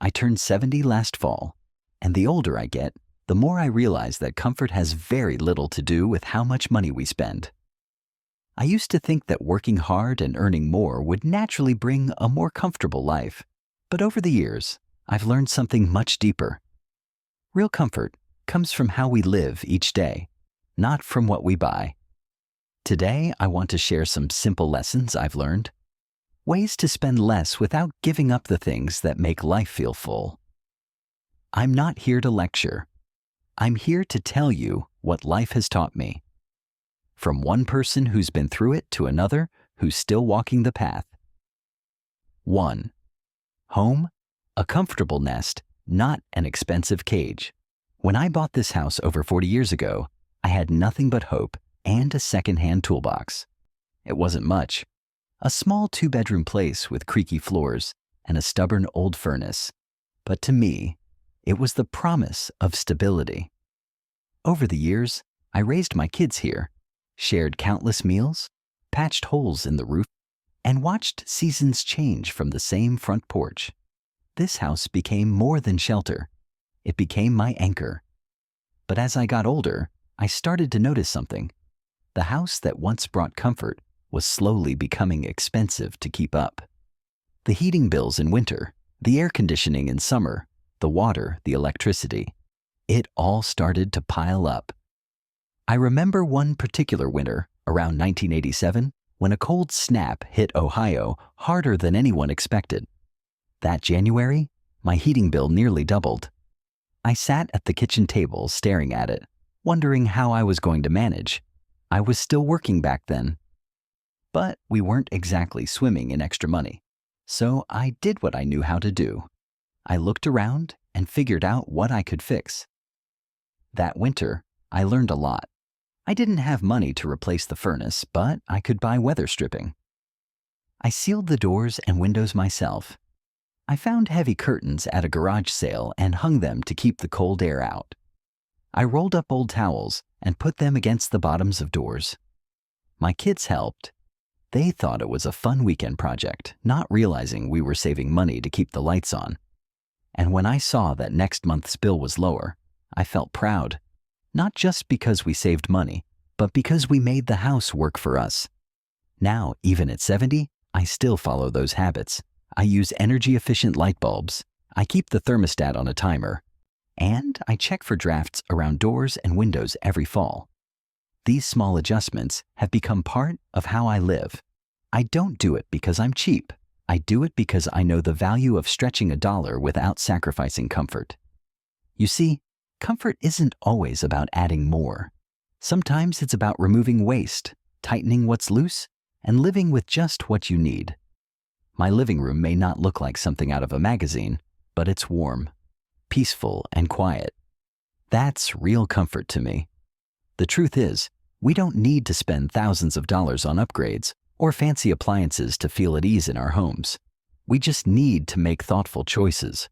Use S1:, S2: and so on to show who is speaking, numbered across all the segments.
S1: I turned 70 last fall, and the older I get, the more I realize that comfort has very little to do with how much money we spend. I used to think that working hard and earning more would naturally bring a more comfortable life, but over the years, I've learned something much deeper. Real comfort comes from how we live each day, not from what we buy. Today, I want to share some simple lessons I've learned, ways to spend less without giving up the things that make life feel full. I'm not here to lecture. I'm here to tell you what life has taught me. From one person who's been through it to another who's still walking the path. 1. Home, a comfortable nest, not an expensive cage. When I bought this house over 40 years ago, I had nothing but hope and a second-hand toolbox. It wasn't much. A small 2-bedroom place with creaky floors and a stubborn old furnace. But to me, it was the promise of stability. Over the years, I raised my kids here, shared countless meals, patched holes in the roof, and watched seasons change from the same front porch. This house became more than shelter. It became my anchor. But as I got older, I started to notice something. The house that once brought comfort was slowly becoming expensive to keep up. The heating bills in winter, the air conditioning in summer, the water, the electricity, it all started to pile up. I remember one particular winter, around 1987, when a cold snap hit Ohio harder than anyone expected. That January, my heating bill nearly doubled. I sat at the kitchen table staring at it, wondering how I was going to manage. I was still working back then. But we weren't exactly swimming in extra money. So I did what I knew how to do. I looked around and figured out what I could fix. That winter, I learned a lot. I didn't have money to replace the furnace, but I could buy weather stripping. I sealed the doors and windows myself. I found heavy curtains at a garage sale and hung them to keep the cold air out. I rolled up old towels and put them against the bottoms of doors. My kids helped. They thought it was a fun weekend project, not realizing we were saving money to keep the lights on. And when I saw that next month's bill was lower, I felt proud. Not just because we saved money, but because we made the house work for us. Now, even at 70, I still follow those habits. I use energy-efficient light bulbs. I keep the thermostat on a timer. And I check for drafts around doors and windows every fall. These small adjustments have become part of how I live. I don't do it because I'm cheap. I do it because I know the value of stretching a dollar without sacrificing comfort. You see, comfort isn't always about adding more. Sometimes it's about removing waste, tightening what's loose, and living with just what you need. My living room may not look like something out of a magazine, but it's warm, peaceful, and quiet. That's real comfort to me. The truth is, we don't need to spend thousands of dollars on upgrades or fancy appliances to feel at ease in our homes. We just need to make thoughtful choices.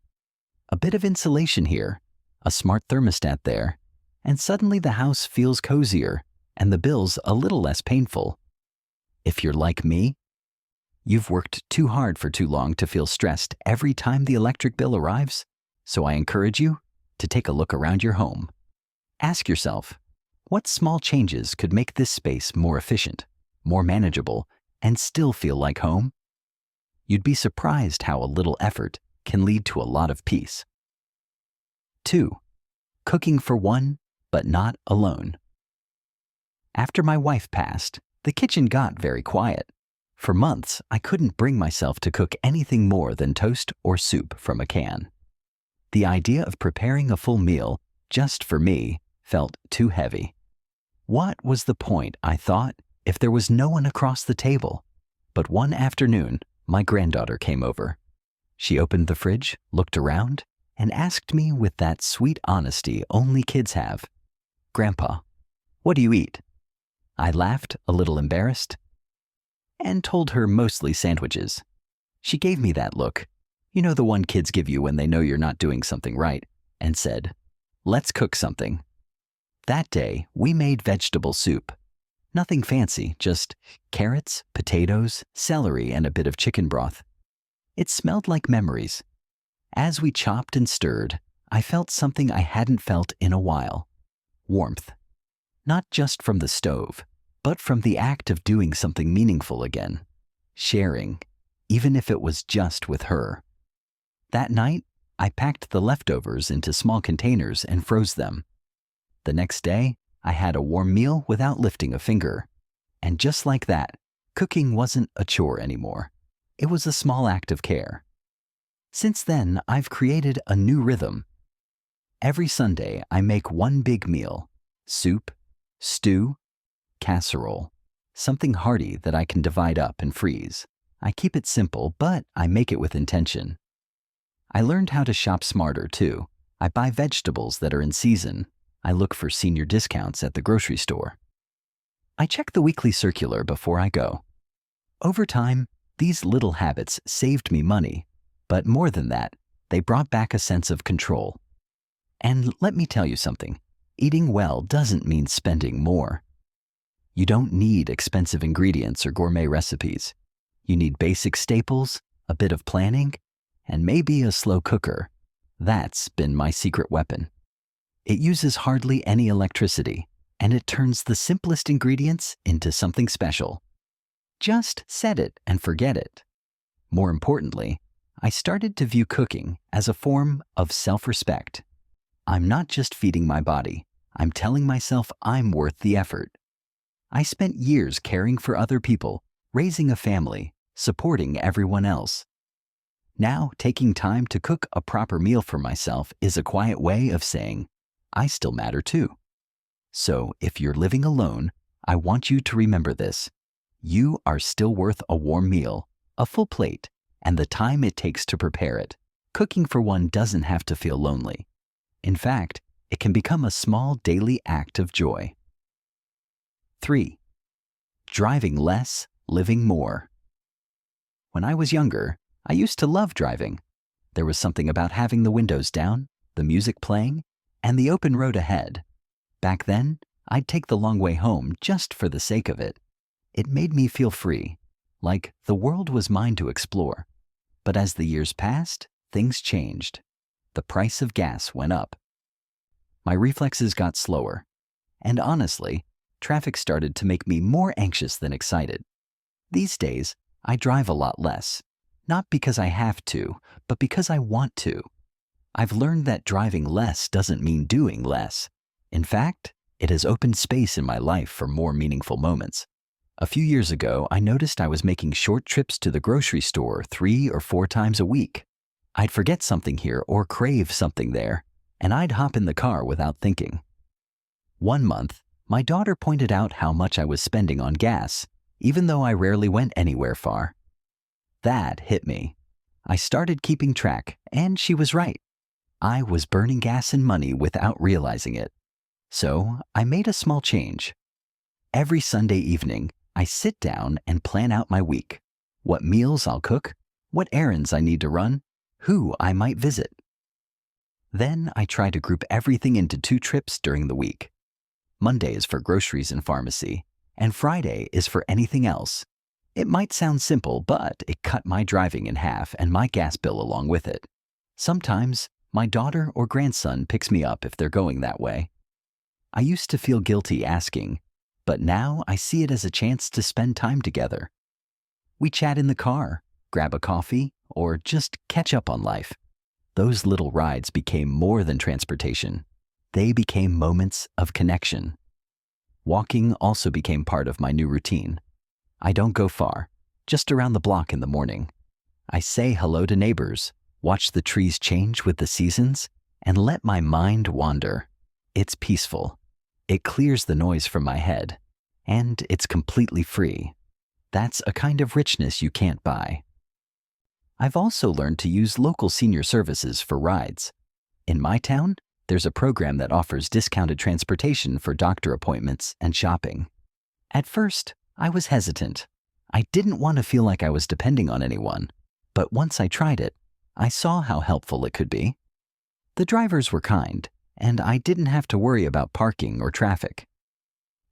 S1: A bit of insulation here, a smart thermostat there, and suddenly the house feels cozier and the bills a little less painful. If you're like me, you've worked too hard for too long to feel stressed every time the electric bill arrives, so I encourage you to take a look around your home. Ask yourself, what small changes could make this space more efficient, more manageable, and still feel like home? You'd be surprised how a little effort can lead to a lot of peace. 2. Cooking for one, but not alone. After my wife passed, the kitchen got very quiet. For months, I couldn't bring myself to cook anything more than toast or soup from a can. The idea of preparing a full meal just for me felt too heavy. What was the point, I thought, if there was no one across the table? But one afternoon, my granddaughter came over. She opened the fridge, looked around, and asked me with that sweet honesty only kids have, "Grandpa, what do you eat?" I laughed, a little embarrassed, and told her mostly sandwiches. She gave me that look, you know, the one kids give you when they know you're not doing something right, and said, "Let's cook something." That day, we made vegetable soup. Nothing fancy, just carrots, potatoes, celery, and a bit of chicken broth. It smelled like memories. As we chopped and stirred, I felt something I hadn't felt in a while. Warmth. Not just from the stove, but from the act of doing something meaningful again. Sharing, even if it was just with her. That night, I packed the leftovers into small containers and froze them. The next day, I had a warm meal without lifting a finger. And just like that, cooking wasn't a chore anymore. It was a small act of care. Since then, I've created a new rhythm. Every Sunday, I make one big meal: soup, stew, casserole, something hearty that I can divide up and freeze. I keep it simple, but I make it with intention. I learned how to shop smarter, too. I buy vegetables that are in season. I look for senior discounts at the grocery store. I check the weekly circular before I go. Over time, these little habits saved me money, but more than that, they brought back a sense of control. And let me tell you something, eating well doesn't mean spending more. You don't need expensive ingredients or gourmet recipes. You need basic staples, a bit of planning, and maybe a slow cooker. That's been my secret weapon. It uses hardly any electricity, and it turns the simplest ingredients into something special. Just set it and forget it. More importantly, I started to view cooking as a form of self-respect. I'm not just feeding my body, I'm telling myself I'm worth the effort. I spent years caring for other people, raising a family, supporting everyone else. Now, taking time to cook a proper meal for myself is a quiet way of saying, I still matter too. So, if you're living alone, I want you to remember this. You are still worth a warm meal, a full plate, and the time it takes to prepare it. Cooking for one doesn't have to feel lonely. In fact, it can become a small daily act of joy. 3. Driving less, living more. When I was younger, I used to love driving. There was something about having the windows down, the music playing, and the open road ahead. Back then, I'd take the long way home just for the sake of it. It made me feel free, like the world was mine to explore. But as the years passed, things changed. The price of gas went up. My reflexes got slower. And honestly, traffic started to make me more anxious than excited. These days, I drive a lot less. Not because I have to, but because I want to. I've learned that driving less doesn't mean doing less. In fact, it has opened space in my life for more meaningful moments. A few years ago, I noticed I was making short trips to the grocery store 3 or 4 times a week. I'd forget something here or crave something there, and I'd hop in the car without thinking. One month, my daughter pointed out how much I was spending on gas, even though I rarely went anywhere far. That hit me. I started keeping track, and she was right. I was burning gas and money without realizing it. So I made a small change. Every Sunday evening, I sit down and plan out my week. What meals I'll cook, what errands I need to run, who I might visit. Then I try to group everything into 2 trips during the week. Monday is for groceries and pharmacy, and Friday is for anything else. It might sound simple, but it cut my driving in half and my gas bill along with it. Sometimes, my daughter or grandson picks me up if they're going that way. I used to feel guilty asking, but now I see it as a chance to spend time together. We chat in the car, grab a coffee, or just catch up on life. Those little rides became more than transportation. They became moments of connection. Walking also became part of my new routine. I don't go far, just around the block in the morning. I say hello to neighbors, watch the trees change with the seasons, and let my mind wander. It's peaceful. It clears the noise from my head, and it's completely free. That's a kind of richness you can't buy. I've also learned to use local senior services for rides. In my town, there's a program that offers discounted transportation for doctor appointments and shopping. At first, I was hesitant. I didn't want to feel like I was depending on anyone, but once I tried it, I saw how helpful it could be. The drivers were kind, and I didn't have to worry about parking or traffic.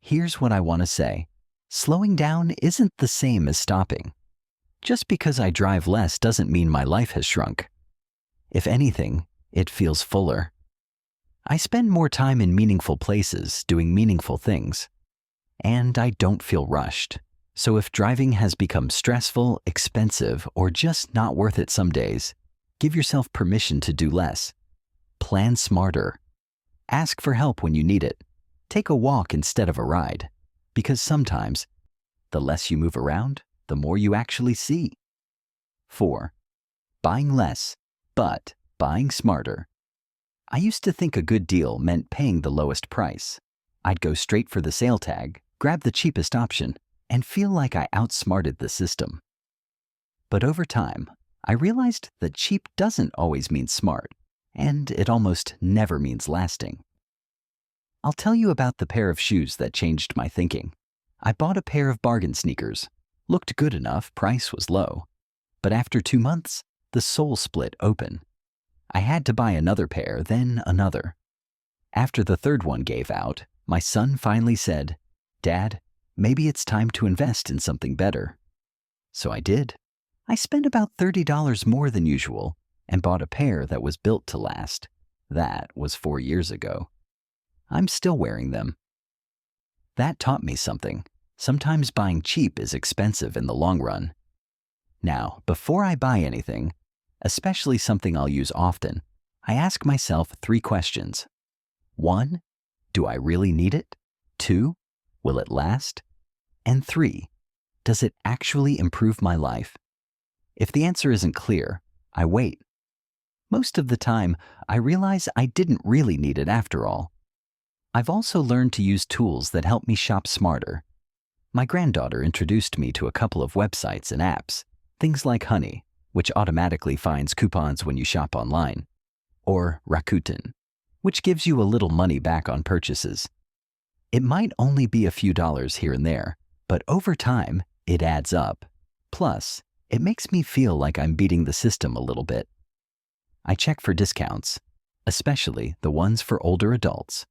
S1: Here's what I want to say. Slowing down isn't the same as stopping. Just because I drive less doesn't mean my life has shrunk. If anything, it feels fuller. I spend more time in meaningful places doing meaningful things. And I don't feel rushed. So if driving has become stressful, expensive, or just not worth it some days, give yourself permission to do less. Plan smarter. Ask for help when you need it. Take a walk instead of a ride. Because sometimes, the less you move around, the more you actually see. 4. Buying less, but buying smarter. I used to think a good deal meant paying the lowest price. I'd go straight for the sale tag, grab the cheapest option, and feel like I outsmarted the system. But over time, I realized that cheap doesn't always mean smart, and it almost never means lasting. I'll tell you about the pair of shoes that changed my thinking. I bought a pair of bargain sneakers. Looked good enough, price was low. But after 2 months, the sole split open. I had to buy another pair, then another. After the third one gave out, my son finally said, "Dad, maybe it's time to invest in something better." So I did. I spent about $30 more than usual and bought a pair that was built to last. That was 4 years ago. I'm still wearing them. That taught me something. Sometimes buying cheap is expensive in the long run. Now, before I buy anything, especially something I'll use often, I ask myself 3 questions. 1. Do I really need it? 2. Will it last? And 3. Does it actually improve my life? If the answer isn't clear, I wait. Most of the time, I realize I didn't really need it after all. I've also learned to use tools that help me shop smarter. My granddaughter introduced me to a couple of websites and apps, things like Honey, which automatically finds coupons when you shop online, or Rakuten, which gives you a little money back on purchases. It might only be a few dollars here and there, but over time, it adds up. Plus, it makes me feel like I'm beating the system a little bit. I check for discounts, especially the ones for older adults.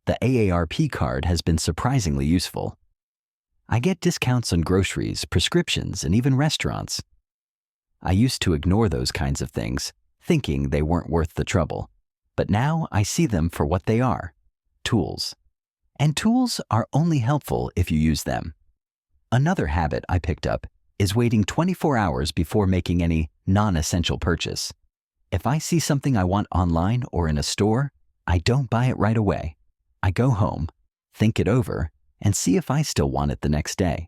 S1: The AARP card has been surprisingly useful. I get discounts on groceries, prescriptions, and even restaurants. I used to ignore those kinds of things, thinking they weren't worth the trouble. But now I see them for what they are, tools. And tools are only helpful if you use them. Another habit I picked up is waiting 24 hours before making any non-essential purchase. If I see something I want online or in a store, I don't buy it right away. I go home, think it over, and see if I still want it the next day.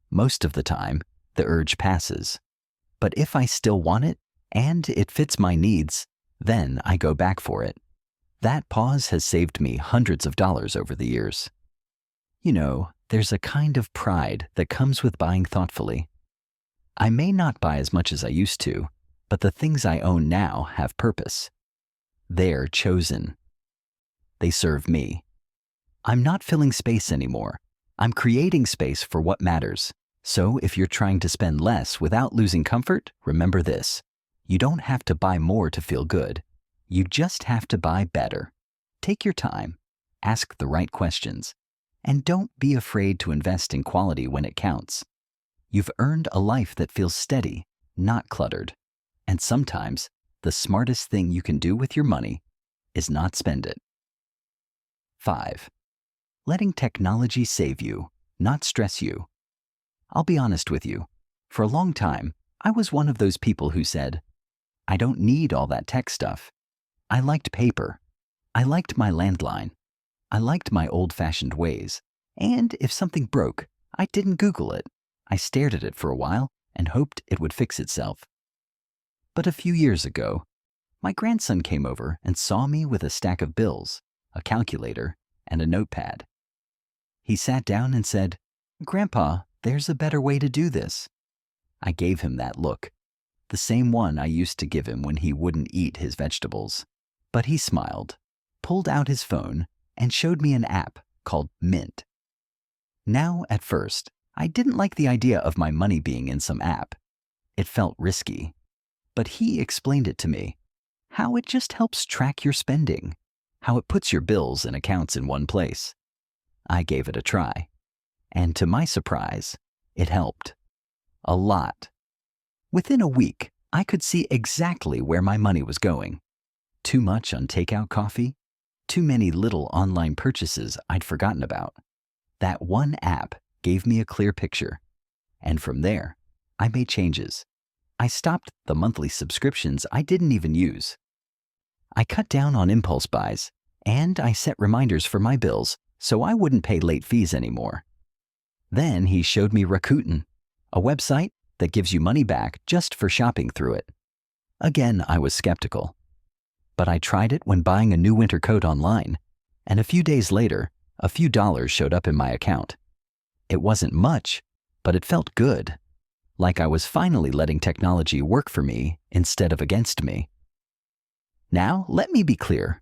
S1: Most of the time, the urge passes. But if I still want it, and it fits my needs, then I go back for it. That pause has saved me hundreds of dollars over the years. You know, there's a kind of pride that comes with buying thoughtfully. I may not buy as much as I used to, but the things I own now have purpose. They're chosen. They serve me. I'm not filling space anymore. I'm creating space for what matters. So if you're trying to spend less without losing comfort, remember this. You don't have to buy more to feel good. You just have to buy better. Take your time, ask the right questions, and don't be afraid to invest in quality when it counts. You've earned a life that feels steady, not cluttered. And sometimes, the smartest thing you can do with your money is not spend it. 5. Letting technology save you, not stress you. I'll be honest with you. For a long time, I was one of those people who said, I don't need all that tech stuff. I liked paper. I liked my landline. I liked my old-fashioned ways. And if something broke, I didn't Google it. I stared at it for a while and hoped it would fix itself. But a few years ago, my grandson came over and saw me with a stack of bills, a calculator, and a notepad. He sat down and said, "Grandpa, there's a better way to do this." I gave him that look, the same one I used to give him when he wouldn't eat his vegetables. But he smiled, pulled out his phone, and showed me an app called Mint. Now, at first, I didn't like the idea of my money being in some app. It felt risky. But he explained it to me, how it just helps track your spending, how it puts your bills and accounts in one place. I gave it a try, and to my surprise, it helped. A lot. Within a week, I could see exactly where my money was going. Too much on takeout coffee, too many little online purchases I'd forgotten about. That one app gave me a clear picture. And from there, I made changes. I stopped the monthly subscriptions I didn't even use. I cut down on impulse buys, and I set reminders for my bills so I wouldn't pay late fees anymore. Then he showed me Rakuten, a website that gives you money back just for shopping through it. Again, I was skeptical. But I tried it when buying a new winter coat online, and a few days later, a few dollars showed up in my account. It wasn't much, but it felt good, like I was finally letting technology work for me instead of against me. Now, let me be clear.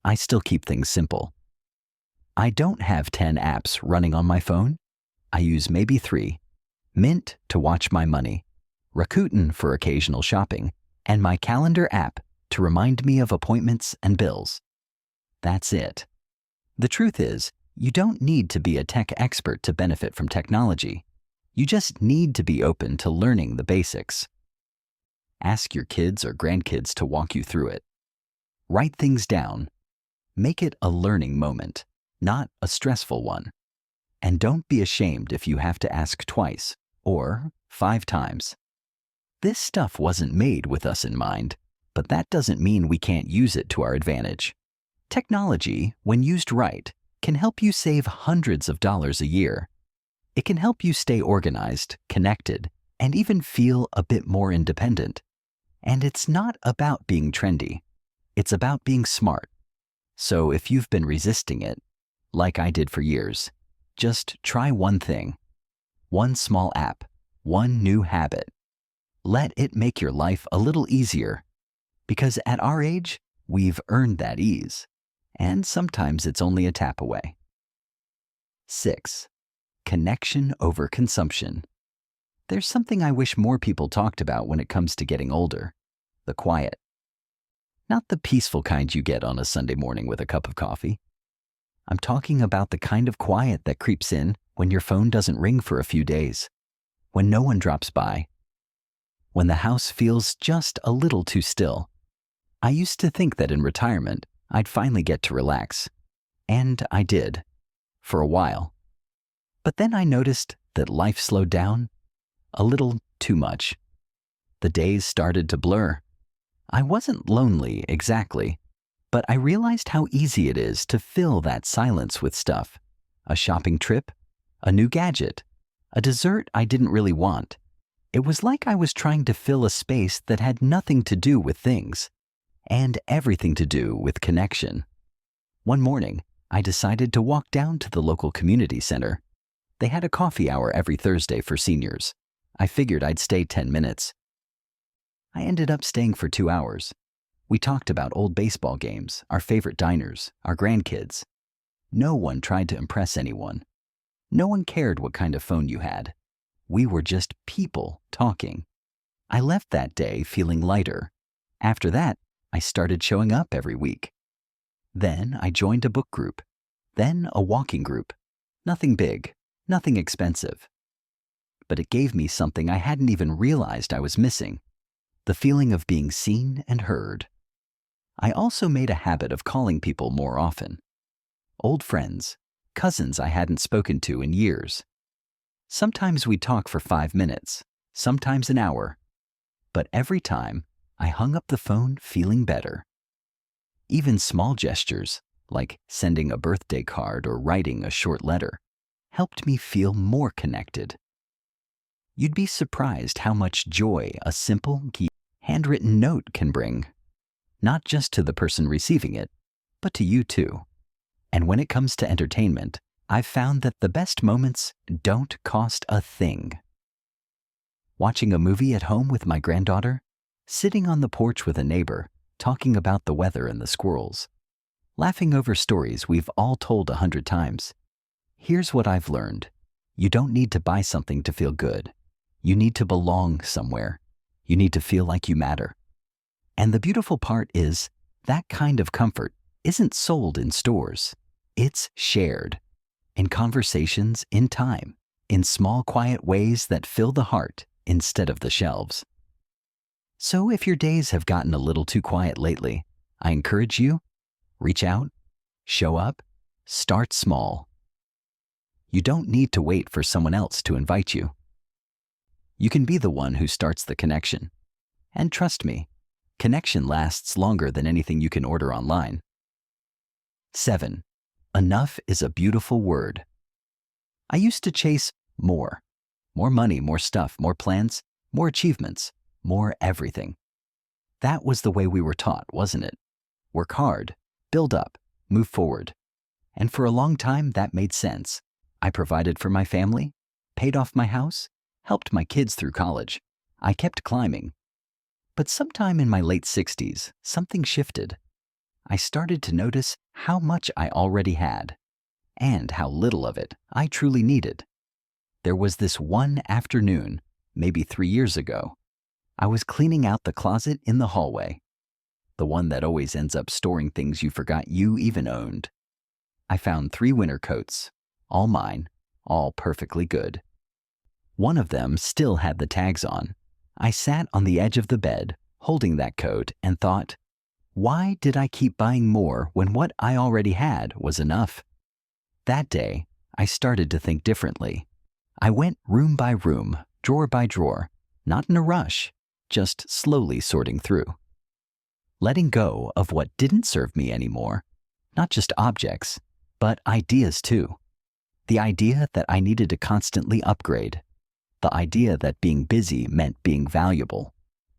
S1: I still keep things simple. I don't have 10 apps running on my phone. I use maybe 3. Mint to watch my money, Rakuten for occasional shopping, and my calendar app to remind me of appointments and bills. That's it. The truth is, you don't need to be a tech expert to benefit from technology. You just need to be open to learning the basics. Ask your kids or grandkids to walk you through it. Write things down. Make it a learning moment, not a stressful one. And don't be ashamed if you have to ask twice or 5 times. This stuff wasn't made with us in mind, but that doesn't mean we can't use it to our advantage. Technology, when used right, can help you save hundreds of dollars a year. It can help you stay organized, connected, and even feel a bit more independent. And it's not about being trendy. It's about being smart. So if you've been resisting it, like I did for years, just try one thing. One small app, one new habit. Let it make your life a little easier. Because at our age, we've earned that ease. And sometimes it's only a tap away. 6. Connection over consumption. There's something I wish more people talked about when it comes to getting older. The quiet. Not the peaceful kind you get on a Sunday morning with a cup of coffee. I'm talking about the kind of quiet that creeps in when your phone doesn't ring for a few days, when no one drops by, when the house feels just a little too still. I used to think that in retirement, I'd finally get to relax. And I did, for a while. But then I noticed that life slowed down a little too much. The days started to blur. I wasn't lonely exactly, but I realized how easy it is to fill that silence with stuff. A shopping trip, a new gadget, a dessert I didn't really want. It was like I was trying to fill a space that had nothing to do with things, and everything to do with connection. One morning, I decided to walk down to the local community center. They had a coffee hour every Thursday for seniors. I figured I'd stay 10 minutes. I ended up staying for 2 hours. We talked about old baseball games, our favorite diners, our grandkids. No one tried to impress anyone. No one cared what kind of phone you had. We were just people talking. I left that day feeling lighter. After that, I started showing up every week. Then I joined a book group. Then a walking group. Nothing big, nothing expensive. But it gave me something I hadn't even realized I was missing. The feeling of being seen and heard. I also made a habit of calling people more often. Old friends, cousins I hadn't spoken to in years. Sometimes we'd talk for 5 minutes, sometimes an hour. But every time, I hung up the phone feeling better. Even small gestures, like sending a birthday card or writing a short letter, helped me feel more connected. You'd be surprised how much joy a simple, handwritten note can bring, not just to the person receiving it, but to you too. And when it comes to entertainment, I've found that the best moments don't cost a thing. Watching a movie at home with my granddaughter, sitting on the porch with a neighbor, talking about the weather and the squirrels, laughing over stories we've all told 100 times. Here's what I've learned. You don't need to buy something to feel good. You need to belong somewhere. You need to feel like you matter. And the beautiful part is, that kind of comfort isn't sold in stores. It's shared. In conversations, in time, in small quiet ways that fill the heart instead of the shelves. So if your days have gotten a little too quiet lately, I encourage you, reach out, show up, start small. You don't need to wait for someone else to invite you. You can be the one who starts the connection. And trust me, connection lasts longer than anything you can order online. 7. Enough is a beautiful word. I used to chase more. More money, more stuff, more plans, more achievements, more everything. That was the way we were taught, wasn't it? Work hard, build up, move forward. And for a long time, that made sense. I provided for my family, paid off my house, helped my kids through college. I kept climbing. But sometime in my late 60s, something shifted. I started to notice how much I already had and how little of it I truly needed. There was this one afternoon, maybe 3 years ago. I was cleaning out the closet in the hallway, the one that always ends up storing things you forgot you even owned. I found 3 winter coats, all mine, all perfectly good. One of them still had the tags on. I sat on the edge of the bed, holding that coat, and thought, why did I keep buying more when what I already had was enough? That day, I started to think differently. I went room by room, drawer by drawer, not in a rush, just slowly sorting through. Letting go of what didn't serve me anymore, not just objects, but ideas too. The idea that I needed to constantly upgrade. The idea that being busy meant being valuable.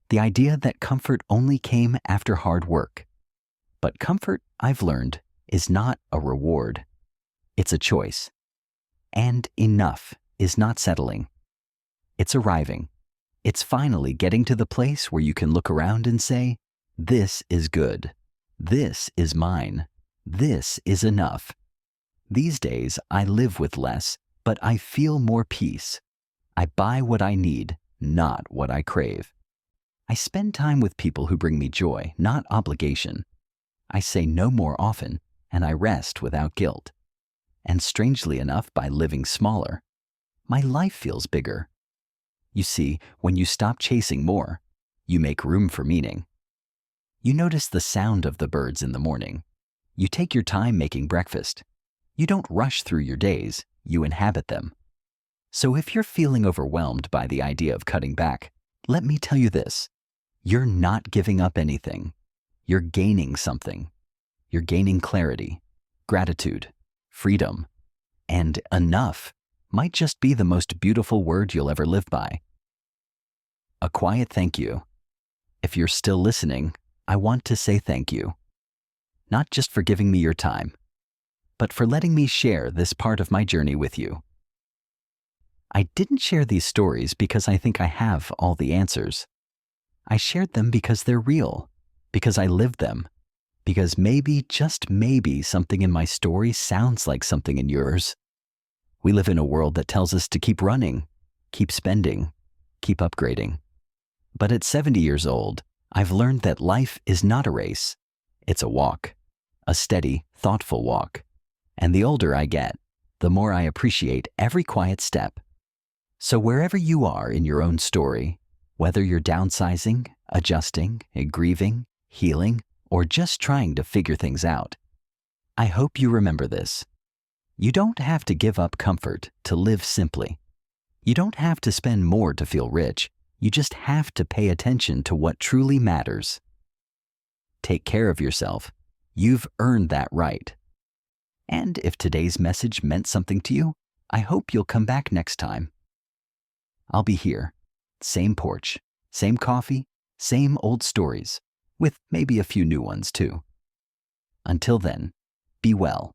S1: The idea that comfort only came after hard work. But comfort, I've learned, is not a reward. It's a choice. And enough is not settling. It's arriving. It's finally getting to the place where you can look around and say, this is good. This is mine. This is enough. These days, I live with less, but I feel more peace. I buy what I need, not what I crave. I spend time with people who bring me joy, not obligation. I say no more often, and I rest without guilt. And strangely enough, by living smaller, my life feels bigger. You see, when you stop chasing more, you make room for meaning. You notice the sound of the birds in the morning. You take your time making breakfast. You don't rush through your days, you inhabit them. So if you're feeling overwhelmed by the idea of cutting back, let me tell you this. You're not giving up anything. You're gaining something. You're gaining clarity, gratitude, freedom, and enough might just be the most beautiful word you'll ever live by. A quiet thank you. If you're still listening, I want to say thank you. Not just for giving me your time, but for letting me share this part of my journey with you. I didn't share these stories because I think I have all the answers. I shared them because they're real, because I lived them, because maybe, just maybe, something in my story sounds like something in yours. We live in a world that tells us to keep running, keep spending, keep upgrading. But at 70 years old, I've learned that life is not a race. It's a walk, a steady, thoughtful walk. And the older I get, the more I appreciate every quiet step. So wherever you are in your own story, whether you're downsizing, adjusting, grieving, healing, or just trying to figure things out, I hope you remember this. You don't have to give up comfort to live simply. You don't have to spend more to feel rich. You just have to pay attention to what truly matters. Take care of yourself. You've earned that right. And if today's message meant something to you, I hope you'll come back next time. I'll be here. Same porch, same coffee, same old stories, with maybe a few new ones too. Until then, be well.